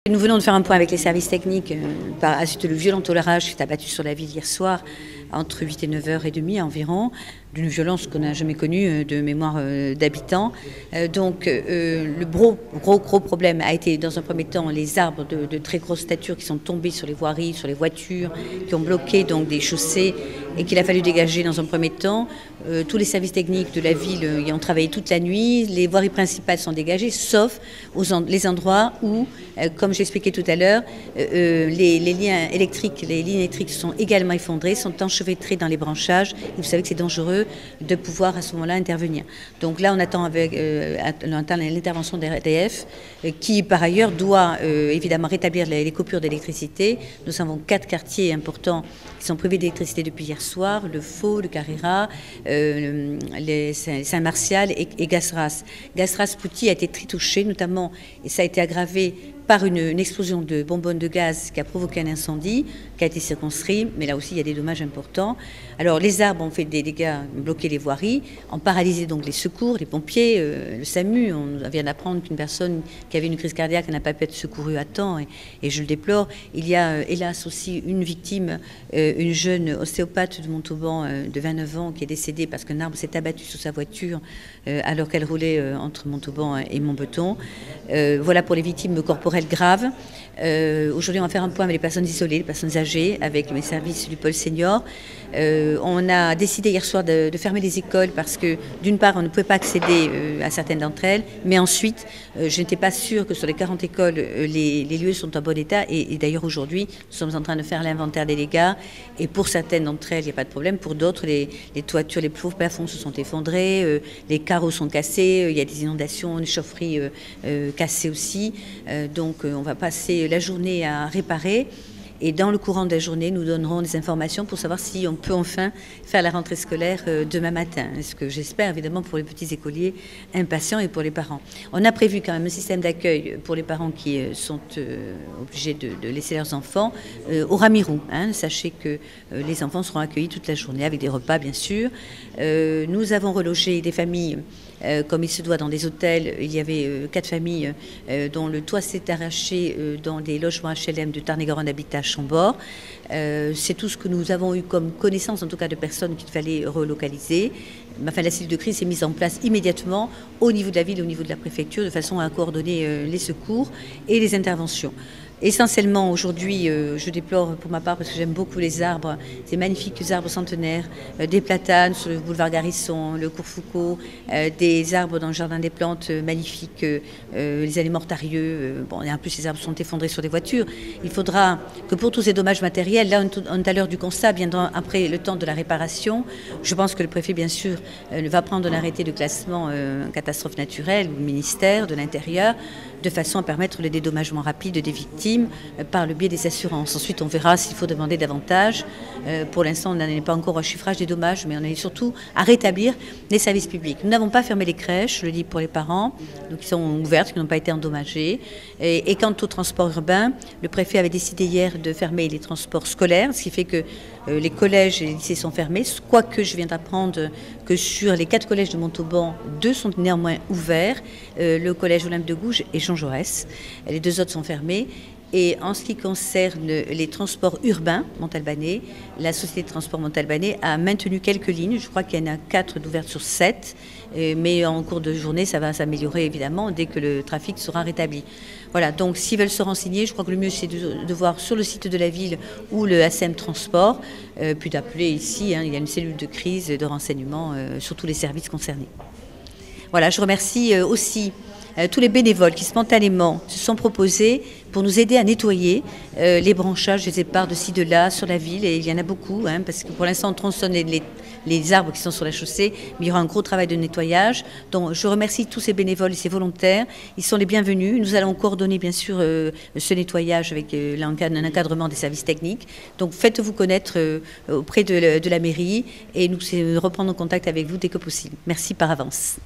Nous venons de faire un point avec les services techniques à suite du violent orage qui s'est abattu sur la ville hier soir entre 8 et 9h30 environ, d'une violence qu'on n'a jamais connue de mémoire d'habitants. Donc le gros problème a été dans un premier temps les arbres de très grosse stature qui sont tombés sur les voiries, sur les voitures, qui ont bloqué donc des chaussées et qu'il a fallu dégager dans un premier temps. Tous les services techniques de la ville y ont travaillé toute la nuit, les voiries principales sont dégagées, sauf les endroits où, comme j'expliquais tout à l'heure, les liens électriques, les lignes électriques sont également effondrées, sont enchevêtrées dans les branchages. Et vous savez que c'est dangereux de pouvoir à ce moment-là intervenir. Donc là, on attend l'intervention des RDF, qui par ailleurs doit évidemment rétablir les coupures d'électricité. Nous avons 4 quartiers importants qui sont privés d'électricité depuis hier soir, le Faux, le Carrera, Saint-Martial et Gasseras. Gasseras-Pouty a été très touché, notamment, et ça a été aggravé par une explosion de bonbonnes de gaz qui a provoqué un incendie, qui a été circonscrit, mais là aussi il y a des dommages importants. Alors les arbres ont fait des dégâts, bloqué les voiries, ont paralysé donc les secours, les pompiers, le SAMU. On vient d'apprendre qu'une personne qui avait une crise cardiaque n'a pas pu être secourue à temps, et je le déplore. Il y a hélas aussi une victime, une jeune ostéopathe de Montauban de 29 ans qui est décédée parce qu'un arbre s'est abattu sur sa voiture alors qu'elle roulait entre Montauban et Montbeton. Voilà pour les victimes corporelles graves. Aujourd'hui, on va faire un point avec les personnes isolées, les personnes âgées, avec mes services du pôle senior. On a décidé hier soir de fermer les écoles parce que, d'une part, on ne pouvait pas accéder à certaines d'entre elles, mais ensuite, je n'étais pas sûre que sur les 40 écoles, les lieux sont en bon état. Et d'ailleurs, aujourd'hui, nous sommes en train de faire l'inventaire des dégâts. Et pour certaines d'entre elles, il n'y a pas de problème. Pour d'autres, les toitures, les plafonds se sont effondrés, les carreaux sont cassés, il y a des inondations, des chaufferies cassées aussi. Donc, on va passer la journée à réparer. Et dans le courant de la journée, nous donnerons des informations pour savoir si on peut enfin faire la rentrée scolaire demain matin. Ce que j'espère évidemment pour les petits écoliers impatients et pour les parents. On a prévu quand même un système d'accueil pour les parents qui sont obligés de laisser leurs enfants au Ramirou. Sachez que les enfants seront accueillis toute la journée avec des repas bien sûr. Nous avons relogé des familles comme il se doit dans des hôtels. Il y avait 4 familles dont le toit s'est arraché dans des logements HLM de Tarn-et-Garonne Habitat Chambord. C'est tout ce que nous avons eu comme connaissance, en tout cas de personnes qu'il fallait relocaliser. Enfin, la cellule de crise s'est mise en place immédiatement au niveau de la ville, au niveau de la préfecture, de façon à coordonner les secours et les interventions. Essentiellement, aujourd'hui, je déplore pour ma part parce que j'aime beaucoup les arbres, ces magnifiques arbres centenaires, des platanes sur le boulevard Garrison, le cours Foucault, des arbres dans le jardin des plantes magnifiques, les allées mortarieux. Et en plus, ces arbres sont effondrés sur des voitures. Il faudra que pour tous ces dommages matériels, là, on est à l'heure du constat, viendra après le temps de la réparation. Je pense que le préfet, bien sûr, va prendre un arrêté de classement catastrophe naturelle ou le ministère de l'Intérieur, de façon à permettre le dédommagement rapide des victimes par le biais des assurances. Ensuite, on verra s'il faut demander davantage. Pour l'instant, on n'en est pas encore au chiffrage des dommages, mais on est surtout à rétablir les services publics. Nous n'avons pas fermé les crèches, je le dis pour les parents, donc qui sont ouvertes, qui n'ont pas été endommagées. Et quant au transport urbain, le préfet avait décidé hier de fermer les transports scolaires, ce qui fait que les collèges et les lycées sont fermés, quoique je viens d'apprendre que sur les 4 collèges de Montauban, 2 sont néanmoins ouverts, le collège Olympe de Gouges et Jean Jaurès. Les 2 autres sont fermés. Et en ce qui concerne les transports urbains montalbanais, la société de transport montalbanais a maintenu quelques lignes. Je crois qu'il y en a 4 d'ouvertes sur 7. Mais en cours de journée, ça va s'améliorer évidemment dès que le trafic sera rétabli. Voilà, donc s'ils veulent se renseigner, je crois que le mieux c'est de voir sur le site de la ville ou le ACM Transport, puis d'appeler ici, il y a une cellule de crise de renseignement sur tous les services concernés. Voilà, je remercie aussi tous les bénévoles qui spontanément se sont proposés pour nous aider à nettoyer les branchages des épars de ci, de là, sur la ville. Et il y en a beaucoup, parce que pour l'instant, on tronçonne les arbres qui sont sur la chaussée, mais il y aura un gros travail de nettoyage. Donc, je remercie tous ces bénévoles et ces volontaires. Ils sont les bienvenus. Nous allons coordonner, bien sûr, ce nettoyage avec un encadrement des services techniques. Donc, faites-vous connaître auprès de la mairie et nous reprendrons contact avec vous dès que possible. Merci par avance.